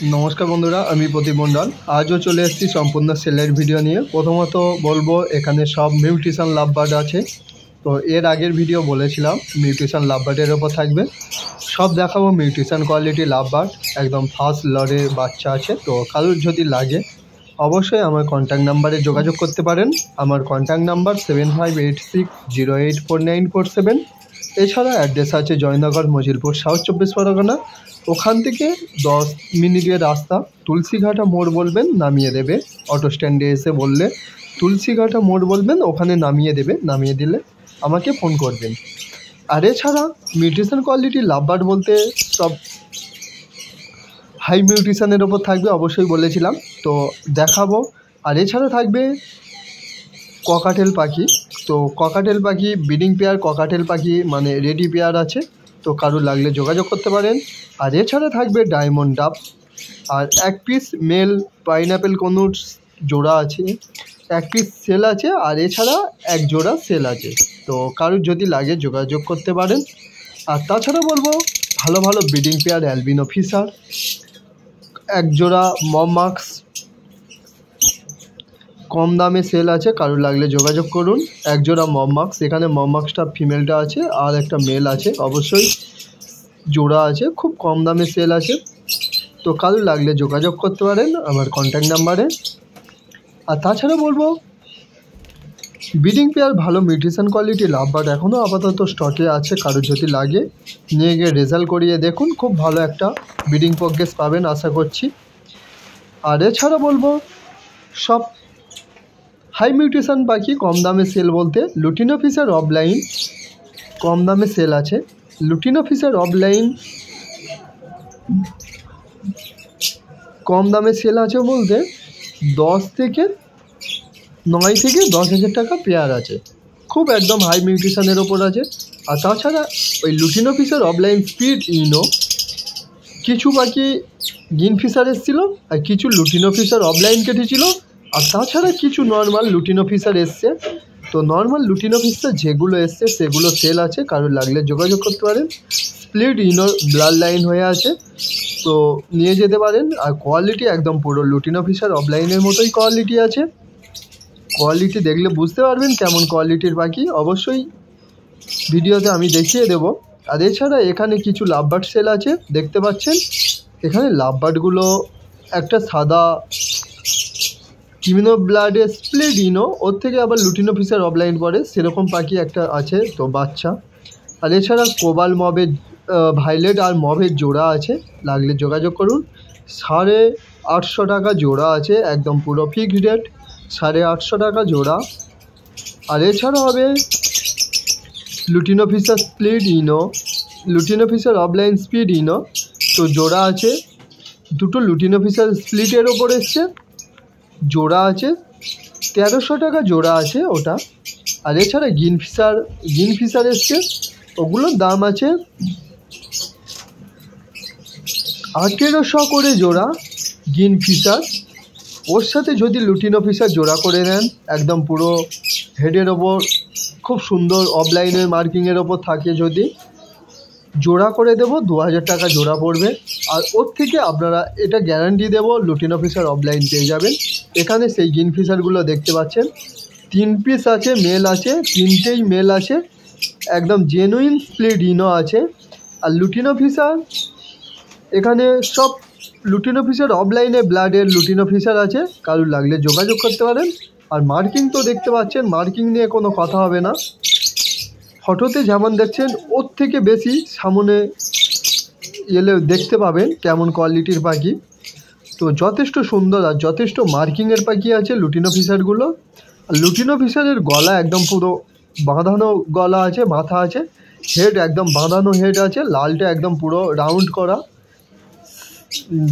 नमस्कार बंधुरा आमी प्रदीप मंडल आजो चले एसेছি सम्पूर्ण सेलेर भिडियो निये। प्रथमत बोलबो एखाने सब मिউটেশন লাভ বার্ড আছে। तो एर आगेर भिडियो बोलेছিলাম মিউটেশন লাভ বার্ডের উপর থাকবে। सब देखाबो মিউটেশন কোয়ালিটি লাভ বার্ড एकदम फार्स्ट लड़े बाच्चा आछे। तो कारोर यदि लागे अवश्य आमार कन्टैक्ट नम्बरे जोगाजोग करते पारेन। आमार कन्टैक्ट नम्बर 7586084947। এছাড়া অ্যাড্রেস আছে জয়নগর মজিলপুর সাউথ 24 পরগনা। ওখান থেকে 10 মিনিটের রাস্তা। তুলসীঘাটা মোড় বলবেন, নামিয়ে দেবে। অটো স্ট্যান্ডে এসে বললে তুলসীঘাটা মোড় বলবেন, ওখানে নামিয়ে দেবে। নামিয়ে দিলে আমাকে ফোন করবেন। আর এছাড়া মিউটেশন কোয়ালিটি লাভ বার্ড বলতে সব হাই মিউটেশনের ওপর থাকবে, অবশ্যই বলেছিলাম। তো দেখাবো। আর এছাড়া থাকবে ককাটেল পাখি। तो ककाटेल पाखी ब्रिडिंग पेयर ककाटेल पाखी माने रेडी पेयर आछे। तो कारो लागले जोगाजोग करते पारेन। और एछाड़ा थाकबे डायमंड डाब और एक पिस मेल पाइनएप्पल कनुर जोड़ा आछे, एक पिस सेल आछे और एछाड़ा एक जोड़ा सेल आछे। तो कारो यदि लागे जोगाजोग करते पारेन। और ताछाड़ा बोलबो भालो भालो ब्रिडिंग पेयर अ্যালবিনো फिशार, एक जोड़ा मममाक्स कम दामे सेल आछे। कारो लागले जोगाजोग करुन। एक जोड़ा मममाक्स, एखाने मममाक्सटा फिमेलटा आछे और एक मेल आछे, अवश्य जोड़ा आछे, खूब कम दामे सेल आछे। तो कारो लागले जोगाजोग करते पारेन आमार कन्टैक्ट नम्बरे। और ताछाड़ा बोलबो ब्रिडिंग पेयर भालो मिউটেশন कोয়ালিটি लाभ बार्ड एखोनो आपातत स्टके आछे। कारो यदि लागे निये गिये रेजाल्ट करिए देखुन, खूब भालो एकटा ब्रिडिंग प्रोग्रेस पाबेन आशा करछि। और एछाड़ा बोलबो सब हाई मिউটেশন पाखी कम दामे सेल बोलते लुटिनो फिशार ऑफलाइन कम दामे सेल आछे। लुटिनो फिशार ऑफलाइन कम दामे सेल आछे बोलते 10 থেকে 9 থেকে 10,000 টাকা पेयर आछे। खूब एकदम हाई मिউটেশনের ওপর আছে। আর তাছাড়া ওই lutino Fischer offline speed ino কিছু পাখি গ্রিন ফিশার এসেছিল আর কিছু লুটিনো ফিশার অফলাইন কেটেছিল। আর তাছাড়া কিছু নর্মাল লুটিনো ফিশার এসছে। তো নর্মাল লুটিনো ফিশার যেগুলো এসছে সেগুলো সেল আছে, কারোর লাগলে যোগাযোগ করতে পারেন। স্প্লিট ইনো ব্লাড লাইন হয়ে আছে, তো নিয়ে যেতে পারেন। আর কোয়ালিটি একদম পুরো লুটিনো ফিশার অফলাইনের মতোই কোয়ালিটি আছে। কোয়ালিটি দেখলে বুঝতে পারবেন কেমন কোয়ালিটির পাখি, অবশ্যই ভিডিওতে আমি দেখিয়ে দেব। আর এছাড়া এখানে কিছু লাভ বার্ড সেল আছে, দেখতে পাচ্ছেন। এখানে লাভ বার্ডগুলো একটা সাদা কিমিনো ব্লাডে স্প্লিট ইনো, ওর থেকে আবার লুটিনো ফিশার অফলাইন পড়ে সেরকম পাখি একটা আছে, তো বাচ্চা। আর এছাড়া কোবাল মবের ভাইলেট আর মবের জোড়া আছে, লাগলে যোগাযোগ করুন। 850 টাকা জোড়া আছে, একদম পুরো ফিক্সড রেট 850 টাকা জোড়া। আর এছাড়া হবে lutino Fischer split ino, lutino Fischer offline speed ino. তো জোড়া আছে দুটো লুটিনো ফিশার স্প্লিটের ওপর এসছে, জোড়া আছে 1300 টাকা জোড়া আছে ওটা। আর এছাড়া গ্রিন ফিশার এসছে, ওগুলোর দাম আছে 1800 করে জোড়া গ্রিন ফিশার। ওর সাথে যদি লুটিনো ফিশার জোড়া করে নেন একদম পুরো হেডের ওপর খুব সুন্দর অফলাইনের মার্কিংয়ের ওপর থাকে, যদি জোড়া করে দেবো 2000 টাকা জোড়া পড়বে। আর ওর থেকে আপনারা এটা গ্যারান্টি দেবো লুটিনো ফিশার অফলাইন পেয়ে যাবেন। এখানে সেই গ্রিন ফিশারগুলো দেখতে পাচ্ছেন, 3 পিস আছে, মেল আছে, 3টেই মেল আছে, একদম জেনুইন স্প্লিট ইনো আছে। আর লুটিনো ফিশার এখানে সব লুটিনো ফিশার অফলাইনে ব্লাডের লুটিনো ফিশার আছে, কারোর লাগলে যোগাযোগ করতে পারেন। আর মার্কিং তো দেখতে পাচ্ছেন, মার্কিং নিয়ে কোনো কথা হবে না। ফটোতে যেমন দেখছেন ওর থেকে বেশি সামনে এলে দেখতে পাবেন কেমন কোয়ালিটির পাখি। তো যথেষ্ট সুন্দর আর যথেষ্ট মার্কিংয়ের পাখি আছে লুটিনো ফিশারগুলো। আর লুটিনো ফিশারের গলা একদম পুরো বাঁধানো গলা আছে, মাথা আছে, হেড একদম বাঁধানো হেড আছে, লালটা একদম পুরো রাউন্ড করা,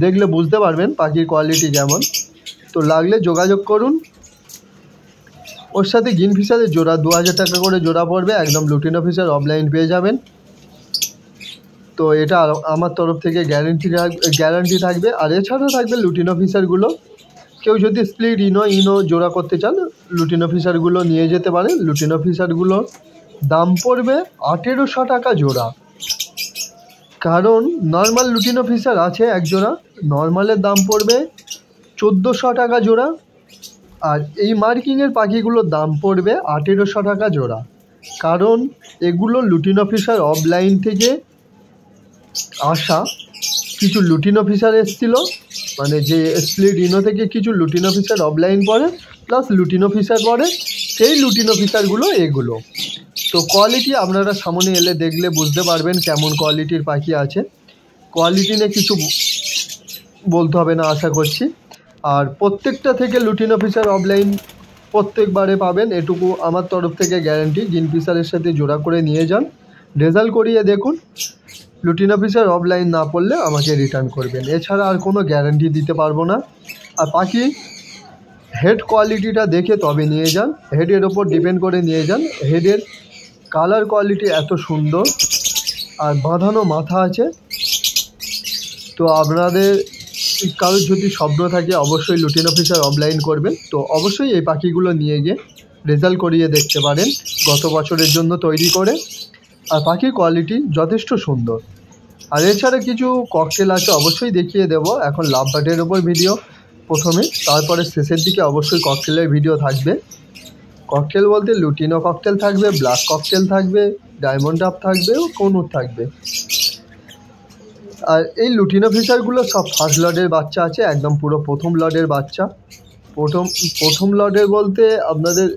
দেখলে বুঝতে পারবেন পাখির কোয়ালিটি কেমন। তো লাগলে যোগাযোগ করুন। ওর সাথে গ্রিন ফিশারের জোড়া 2000 টাকা করে জোড়া পড়বে, একদম লুটিনো ফিশার অফলাইন পেয়ে যাবেন। তো এটা আমার তরফ থেকে গ্যারান্টি থাকবে। আর এছাড়াও থাকবে লুটিনো ফিশারগুলো, কেউ যদি স্প্লিট ইনো জোড়া করতে চান লুটিনো ফিশারগুলো নিয়ে যেতে পারেন। লুটিনো ফিশারগুলো দাম পড়বে 1800 টাকা জোড়া। কারণ নর্মাল লুটিন অফিসার আছে এক জোড়া, নর্মালের দাম পড়বে 1400 টাকা জোড়া, আর এই মার্কিংয়ের পাখিগুলোর দাম পড়বে 1800 টাকা জোড়া। কারণ এগুলো লুটিন অফিসার অফলাইন থেকে আসা, কিছু লুটিন অফিসার এসেছিলো, মানে যে স্প্লিট ইনো থেকে কিছু লুটিন অফিসার অফলাইন পড়ে প্লাস লুটিন অফিসার পড়ে, সেই লুটিন অফিসারগুলো এগুলো। তো কোয়ালিটি আপনারা সামনে এলে দেখলে বুঝতে পারবেন কেমন কোয়ালিটির পাখি আছে। কোয়ালিটি নিয়ে কিছু বলতে হবে না আশা করছি। আর প্রত্যেকটা থেকে লুটিন অফিসার অফলাইন প্রত্যেকবারে পাবেন, এটুকু আমার তরফ থেকে গ্যারান্টি। গ্রিন ফিশারের সাথে জোড়া করে নিয়ে যান, রেজাল্ট করিয়ে দেখুন, লুটিন অফিসার অফলাইন না পড়লে আমাকে রিটার্ন করবেন, এছাড়া আর কোনো গ্যারান্টি দিতে পারবো না। আর পাখি হেড কোয়ালিটিটা দেখে তবে নিয়ে যান, হেডের ওপর ডিপেন্ড করে নিয়ে যান। হেডের কালার কোয়ালিটি এত সুন্দর আর বাঁধানো মাথা আছে। তো আপনাদের কারোর যদি স্বপ্ন থাকে অবশ্যই লুটিন অফিসার অফলাইন করবেন, তো অবশ্যই এই পাখিগুলো নিয়ে গিয়ে রেজাল্ট করিয়ে দেখতে পারেন গত বছরের জন্য তৈরি করে। আর পাখির কোয়ালিটি যথেষ্ট সুন্দর। আর এছাড়া কিছু ককটেল আছে, অবশ্যই দেখিয়ে দেব। এখন লাভ বার্ডের ওপর ভিডিও প্রথমে, তারপরে শেষের দিকে অবশ্যই ককটেলের ভিডিও থাকবে। ককটেল বলতে লুটিনো ককটেল থাকবে, ব্ল্যাক ককটেল থাকবে, ডায়মন্ড আপ থাকবে ও কনুর থাকবে। আর এই লুটিনো ফিশারগুলো সব ফার্স্ট লটের বাচ্চা আছে, একদম পুরো প্রথম লটের বাচ্চা। প্রথম লটের বলতে আপনাদের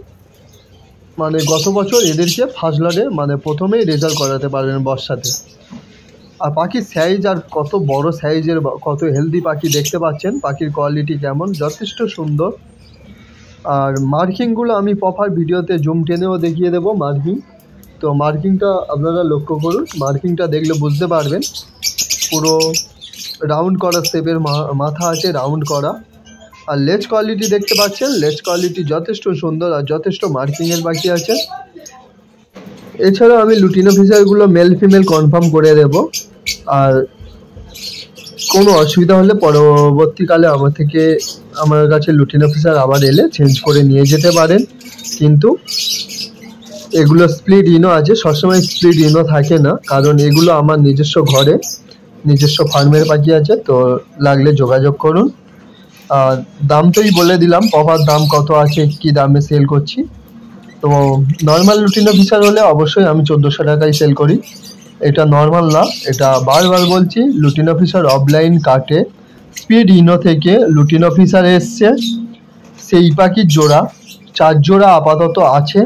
মানে গত বছর এদেরকে ফার্স্ট লটে মানে প্রথমেই রেজাল্ট করাতে পারবেন বর্ষাতে। আর পাখির সাইজ আর কত বড় সাইজের, কত হেলদি পাখি দেখতে পাচ্ছেন, পাখির কোয়ালিটি কেমন, যথেষ্ট সুন্দর। আর মার্কিংগুলো আমি প্রপার ভিডিওতে জুম টেনেও দেখিয়ে দেবো মার্কিং। তো মার্কিংটা আপনারা লক্ষ্য করুন, মার্কিংটা দেখলে বুঝতে পারবেন। পুরো রাউন্ড করা শেপের মাথা আছে, রাউন্ড করা। আর লেজ কোয়ালিটি দেখতে পাচ্ছেন, লেজ কোয়ালিটি যথেষ্ট সুন্দর আর যথেষ্ট মার্কিংয়ের পাখি আছে। এছাড়াও আমি লুটিনো ফিশারগুলো মেল ফিমেল কনফার্ম করে দেব। আর কোনো অসুবিধা হলে পরবর্তীকালে আমার কাছে লুটিনো ফিশার আবার এলে চেঞ্জ করে নিয়ে যেতে পারেন। কিন্তু এগুলো স্প্লিট ইনো আছে, সবসময় স্প্লিট ইনো থাকে না, কারণ এগুলো আমার নিজস্ব ঘরে নিজস্ব ফার্মের পাখি আছে। তো লাগলে যোগাযোগ করুন। আর দামটাই বলে দিলাম, প্রপার দাম কত আছে, কি দামে সেল করছি। তো নর্মাল লুটিনো ফিশার হলে অবশ্যই আমি 1400 টাকায় সেল করি। এটা নর্মাল না, এটা বারবার বলছি, লুটিনো ফিশার অফলাইন কাটে স্পিড ইনো থেকে লুটিনো ফিশার এসছে। সেই পাখির জোড়া 4 জোড়া আপাতত আছে,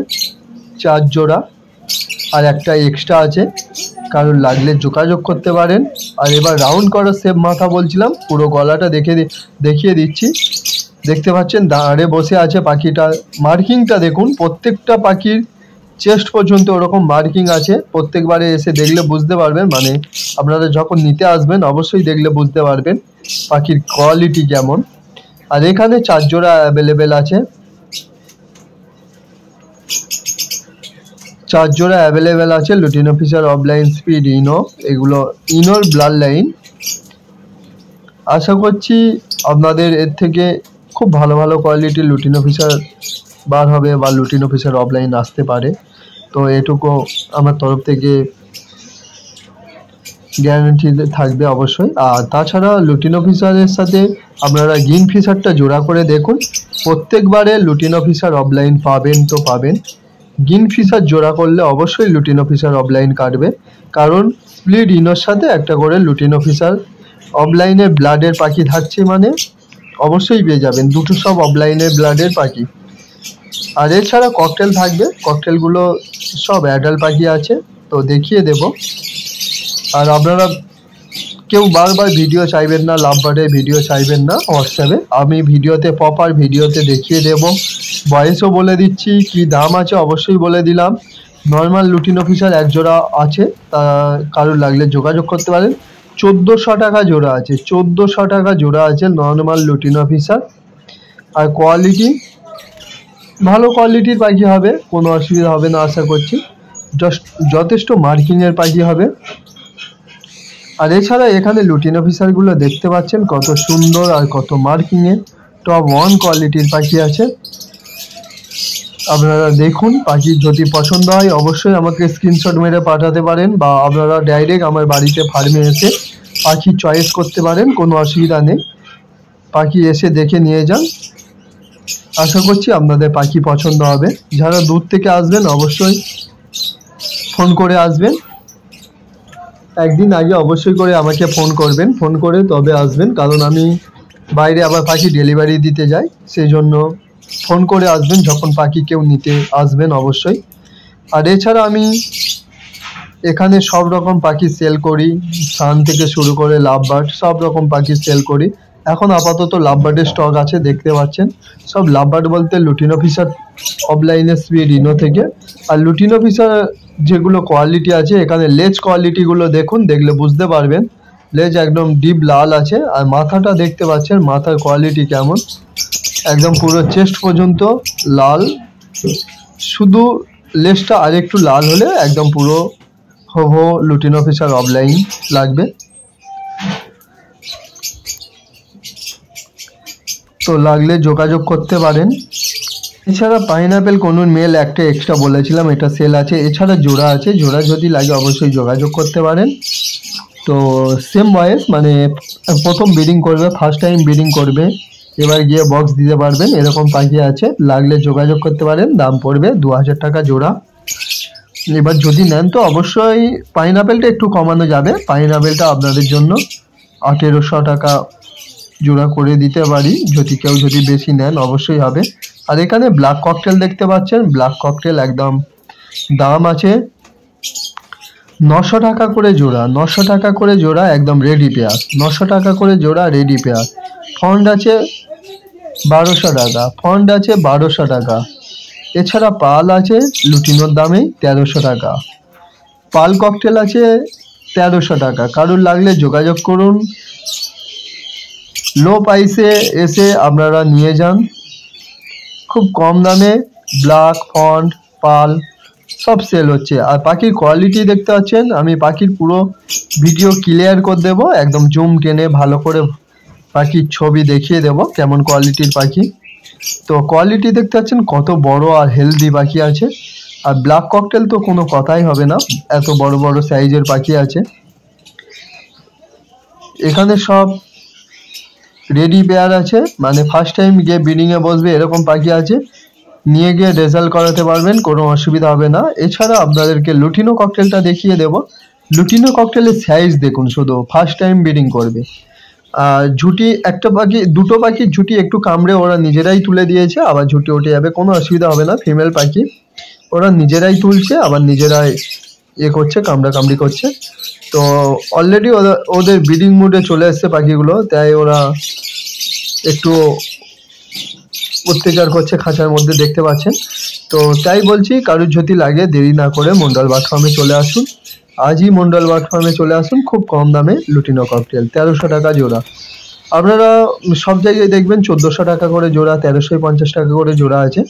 4 জোড়া, আর একটা এক্সট্রা আছে, কারণ লাগলে যোগাযোগ করতে পারেন। আর এবার রাউন্ড করা শেপ মাথা বলছিলাম, পুরো গলাটা দেখিয়ে দিচ্ছি। দেখতে পাচ্ছেন দাঁড়ে বসে আছে পাখিটা। মার্কিংটা দেখুন, প্রত্যেকটা পাখির চেস্ট পর্যন্ত ওরকম মার্কিং আছে। প্রত্যেকবারে এসে দেখলে বুঝতে পারবেন, মানে আপনারা যখন নিতে আসবেন অবশ্যই দেখলে বুঝতে পারবেন পাখির কোয়ালিটি কেমন। আর এখানে 4 জোড়া অ্যাভেলেবেল আছে, 4 জোড়া অ্যাভেলেবেল আছে lutino Fischer offline speed ino. এগুলো ইনোর ব্লাড লাইন। আশা করছি আপনাদের এর থেকে খুব ভালো ভালো কোয়ালিটির লুটিনো ফিশার বার হবে বা লুটিনো ফিশার অফলাইন আসতে পারে। তো এটুকু আমার তরফ থেকে গ্যারান্টি থাকবে অবশ্যই। আর তাছাড়া লুটিনো ফিশারের সাথে আপনারা গ্রিন ফিশারটা জোড়া করে দেখুন, প্রত্যেকবারে লুটিনো ফিশার অফলাইন পাবেন তো পাবেন। গ্রিন ফিশার জোড়া করলে অবশ্যই লুটিনো ফিশার অফলাইন কাটবে, কারণ স্প্লিট ইনোর সাথে একটা করে লুটিনো ফিশার অফলাইনের ব্লাডের পাখি থাকছে, মানে অবশ্যই পেয়ে যাবেন, দুটো সব অফলাইনের ব্লাডের পাখি। আর এছাড়া ককটেল থাকবে, ককটেলগুলো সব অ্যাডাল্ট পাখি আছে, তো দেখিয়ে দেব। আর আপনারা কেউ বারবার ভিডিও চাইবেন না, লাভ বার্ডের ভিডিও চাইবেন না হোয়াটসঅ্যাপে, আমি ভিডিওতে প্রপার ভিডিওতে দেখিয়ে দেব। বয়সও বলে দিচ্ছি, কি দাম আছে অবশ্যই বলে দিলাম। নর্মাল লুটিনো ফিশার 1 জোড়া আছে, তা কারোর লাগলে যোগাযোগ করতে পারেন। 1400 টাকা জোড়া আছে, 1400 টাকা জোড়া আছে নর্মাল লুটিনো ফিশার। আর কোয়ালিটি ভালো কোয়ালিটির পাখি হবে, কোনো অসুবিধা হবে না আশা করছি। যথেষ্ট মার্কিংয়ের পাখি হবে। আর এছাড়া এখানে লুটিনো ফিশারগুলো দেখতে পাচ্ছেন কত সুন্দর আর কত মার্কিংয়ে, টপ 1 কোয়ালিটির পাখি আছে। আপনারা দেখুন, পাখি যদি পছন্দ হয় অবশ্যই আমাকে স্ক্রিনশট মেরে পাঠাতে পারেন, বা আপনারা ডাইরেক্ট আমার বাড়িতে ফার্মে এসে পাখি চয়েস করতে পারেন, কোনো অসুবিধা নেই। পাখি এসে দেখে নিয়ে যান, আশা করছি আপনাদের পাখি পছন্দ হবে। যারা দূর থেকে আসবেন অবশ্যই ফোন করে আসবেন, একদিন আগে অবশ্যই করে আমাকে ফোন করবেন, ফোন করে তবে আসবেন, কারণ আমি বাইরে আবার পাখি ডেলিভারি দিতে যাই, সেই জন্য ফোন করে আসবেন যখন পাখি কেউ নিতে আসবেন অবশ্যই। আর এছাড়া আমি এখানে সব রকম পাখি সেল করি, সান থেকে শুরু করে লাভ বার্ড সব রকম পাখি সেল করি। এখন আপাতত লাভ বার্ডের স্টক আছে, দেখতে পাচ্ছেন সব লাভ বার্ড বলতে লুটিনো ফিশার অফলাইনের রিনো থেকে। আর লুটিনো ফিশার যেগুলো কোয়ালিটি আছে, এখানে লেজ কোয়ালিটিগুলো দেখুন, দেখলে বুঝতে পারবেন। লেজ একদম ডিপ লাল আছে, আর মাথাটা দেখতে পাচ্ছেন মাথার কোয়ালিটি কেমন, একদম পুরো চেস্ট পর্যন্ত লাল, শুধু লেজটা আরেকটু লাল হলে একদম পুরো হো লুটিনো ফিশার অফলাইন লাগবে। তো লাগলে যোগাযোগ করতে পারেন। এছাড়া পাইনাপেল কোনুন মেল একটা এক্সট্রা বলেছিলাম, এটা সেল আছে। এছাড়া জোড়া আছে, জোড়া যদি লাগে অবশ্যই যোগাযোগ করতে পারেন। তো সেম বয়স, মানে প্রথম ব্রিডিং করবে, ফার্স্ট টাইম ব্রিডিং করবে, এবার গিয়ে বক্স দিতে পারবেন, এরকম পাখি আছে। লাগলে যোগাযোগ করতে পারেন, দাম পড়বে 2000 টাকা জোড়া। এবার যদি নেন তো অবশ্যই পাইনাপেলটা একটু কমানো যাবে, পাইনাপেলটা আপনাদের জন্য 1800 টাকা জোড়া করে দিতে পারি, যদি কেউ যদি বেশি নেন অবশ্যই হবে। আর এখানে ব্ল্যাক ককটেল দেখতে পাচ্ছেন, ব্ল্যাক ককটেল একদম দাম আছে 900 টাকা করে জোড়া, 900 টাকা করে জোড়া, একদম রেডি পেয়ার, 900 টাকা করে জোড়া রেডি পেয়ার। ফন্ড আছে 1200 টাকা, ফন্ড আছে 1200 টাকা। এছাড়া পাল আছে লুটিনোর দামেই 1300 টাকা, পাল ককটেল আছে 1300 টাকা। কারোর লাগলে যোগাযোগ করুন, লো প্রাইসে এসে আপনারা নিয়ে যান, খুব কম দামে ব্ল্যাক ফন্ড পাল সব সেল হচ্ছে। আর পাখির কোয়ালিটি দেখতে পাচ্ছেন, আমি পাখির পুরো ভিডিও ক্লিয়ার করে দেবো, একদম জুম টেনে ভালো করে পাখির ছবি দেখিয়ে দেবো কেমন কোয়ালিটির পাখি। তো কোয়ালিটি দেখতে পাচ্ছেন কত বড় আর হেলদি পাখি আছে। আর ব্ল্যাক ককটেল তো কোনো কথাই হবে না, এত বড় বড় সাইজের পাখি আছে। এখানে সব রেডি পেয়ার আছে, মানে ফার্স্ট টাইম গিয়ে ব্রিডিংয়ে বসবে এরকম পাখি আছে, নিয়ে গিয়ে রেজাল্ট করাতে পারবেন, কোনো অসুবিধা হবে না। এছাড়া আপনাদেরকে লুটিনো ককটেলটা দেখিয়ে দেব। লুটিনো ককটেলের সাইজ দেখুন, শুধু ফার্স্ট টাইম ব্রিডিং করবে। আর ঝুঁটি একটা পাখি, দুটো পাখির ঝুঁটি একটু কামড়ে ওরা নিজেরাই তুলে দিয়েছে, আবার ঝুঁটি উঠে যাবে, কোনো অসুবিধা হবে না। ফিমেল পাখি ওরা নিজেরাই তুলছে, আবার নিজেরাই করছে, কামড়াকামড়ি করছে। তো অলরেডি ওদের ব্রিডিং মুডে চলে এসছে পাখিগুলো, তাই ওরা একটু অত্যাচার করছে খাঁচার মধ্যে, দেখতে পাচ্ছেন। তো তাই বলছি, কারোর যদি লাগে দেরি না করে মন্ডল বার্ড ফার্মে চলে আসুন, আজই মন্ডল বার্ড ফার্মে চলে আসুন। খুব কম দামে লুটিনো ককটেল 1300 টাকা জোড়া। আপনারা সব জায়গায় দেখবেন 1400 টাকা করে জোড়া, 1350 টাকা করে জোড়া আছে।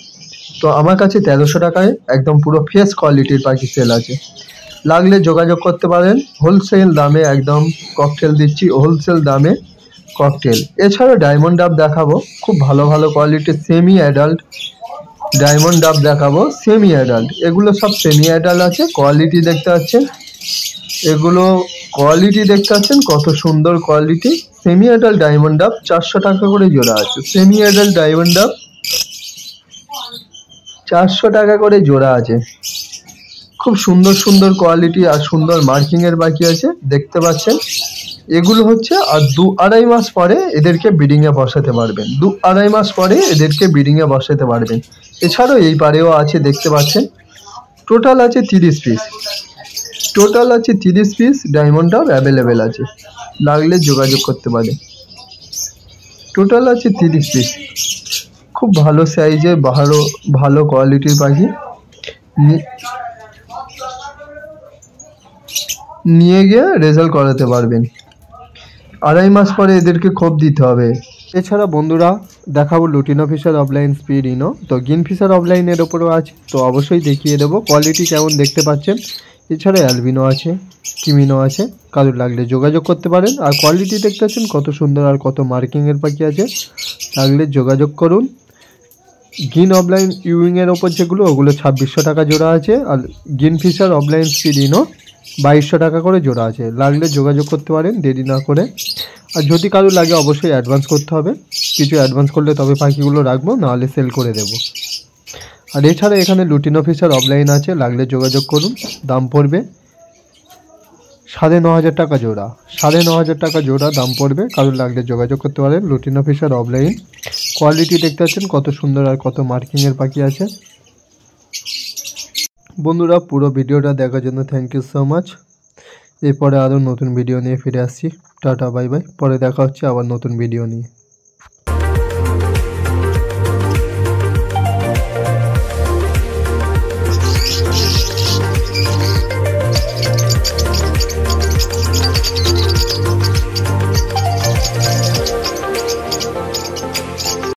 তো আমার কাছে 1300 টাকায় একদম পুরো ফ্রেশ কোয়ালিটির পাখি সেল আছে, লাগলে যোগাযোগ করতে পারেন। হোলসেল দামে একদম ককটেল দিচ্ছি, হোলসেল দামে ককটেল। এছাড়া ডায়মন্ড ডাব দেখাবো, খুব ভালো ভালো কোয়ালিটির সেমি অ্যাডাল্ট ডায়মন্ড ডাব দেখাবো, সেমি অ্যাডাল্ট। এগুলো সব সেমি অ্যাডাল্ট আছে, কোয়ালিটি দেখতে পাচ্ছেন, এগুলো কোয়ালিটি দেখতে পাচ্ছেন কত সুন্দর কোয়ালিটি। সেমি অ্যাডাল্ট ডায়মন্ড ডাব 400 টাকা করে জোড়া আছে, সেমি অ্যাডাল্ট ডায়মন্ড ডাব 400 টাকা করে জোড়া আছে। খুব সুন্দর সুন্দর কোয়ালিটি আর সুন্দর মার্কিংয়ের পাখি আছে, দেখতে পাচ্ছেন। এগুলো হচ্ছে আর 2-2.5 মাস পরে এদেরকে ব্রিডিংয়ে বসাতে পারবেন, 2-2.5 মাস পরে এদেরকে ব্রিডিংয়ে বসাতে পারবেন। এছাড়াও এই পারেও আছে, দেখতে পাচ্ছেন। টোটাল আছে 30 পিস, টোটাল আছে 30 পিস ডায়মন্ড ডাব অ্যাভেলেবেল আছে, লাগলে যোগাযোগ করতে পারে। টোটাল আছে 30 পিস, খুব ভালো সাইজের ভালো কোয়ালিটির পাখি, নিয়ে গিয়ে রেজাল্ট করাতে পারবেন। 2.5 মাস পরে এদেরকে খোপ দিতে হবে। এছাড়া বন্ধুরা দেখাবো লুটিনো ফিশার অফলাইন স্পিরিনো, তো গ্রিন ফিশার অফলাইনের ওপরও আছে, তো অবশ্যই দেখিয়ে দেবো। কোয়ালিটি কেমন দেখতে পাচ্ছেন। এছাড়া অ্যালবিনো আছে, কিমিনো আছে, কারোর লাগলে যোগাযোগ করতে পারেন। আর কোয়ালিটি দেখতে পাচ্ছেন কত সুন্দর আর কত মার্কিংয়ের পাখি আছে, লাগলে যোগাযোগ করুন। গ্রিন অফলাইন ইউইংয়ের ওপর যেগুলো ওগুলো 2600 টাকা জোড়া আছে, আর গ্রিন ফিশার অফলাইন স্পিডিনও 2200 টাকা করে জোড়া আছে। লাগলে যোগাযোগ করতে পারেন দেরি না করে। আর যদি কারো লাগে অবশ্যই অ্যাডভান্স করতে হবে, কিছু অ্যাডভান্স করলে তবে পাখিগুলো রাখবো, নাহলে সেল করে দেবো। আর এছাড়া এখানে লুটিনো ফিশার অফলাইন আছে, লাগলে যোগাযোগ করুন। দাম পড়বে 9500 টাকা জোড়া, 9500 টাকা জোড়া দাম পড়বে। কারোর লাগলে যোগাযোগ করতে পারেন। লুটিনো ফিশার অফলাইন কোয়ালিটি দেখতে পাচ্ছেন কত সুন্দর আর কত মার্কিংয়ের পাখি আছে। বন্ধুরা পুরো ভিডিওটা দেখার জন্য থ্যাংক ইউ সো মাচ। এরপরে আরও নতুন ভিডিও নিয়ে ফিরে আসছি। Tata bye bye. পরে দেখা হচ্ছে আবার নতুন ভিডিও নিয়ে।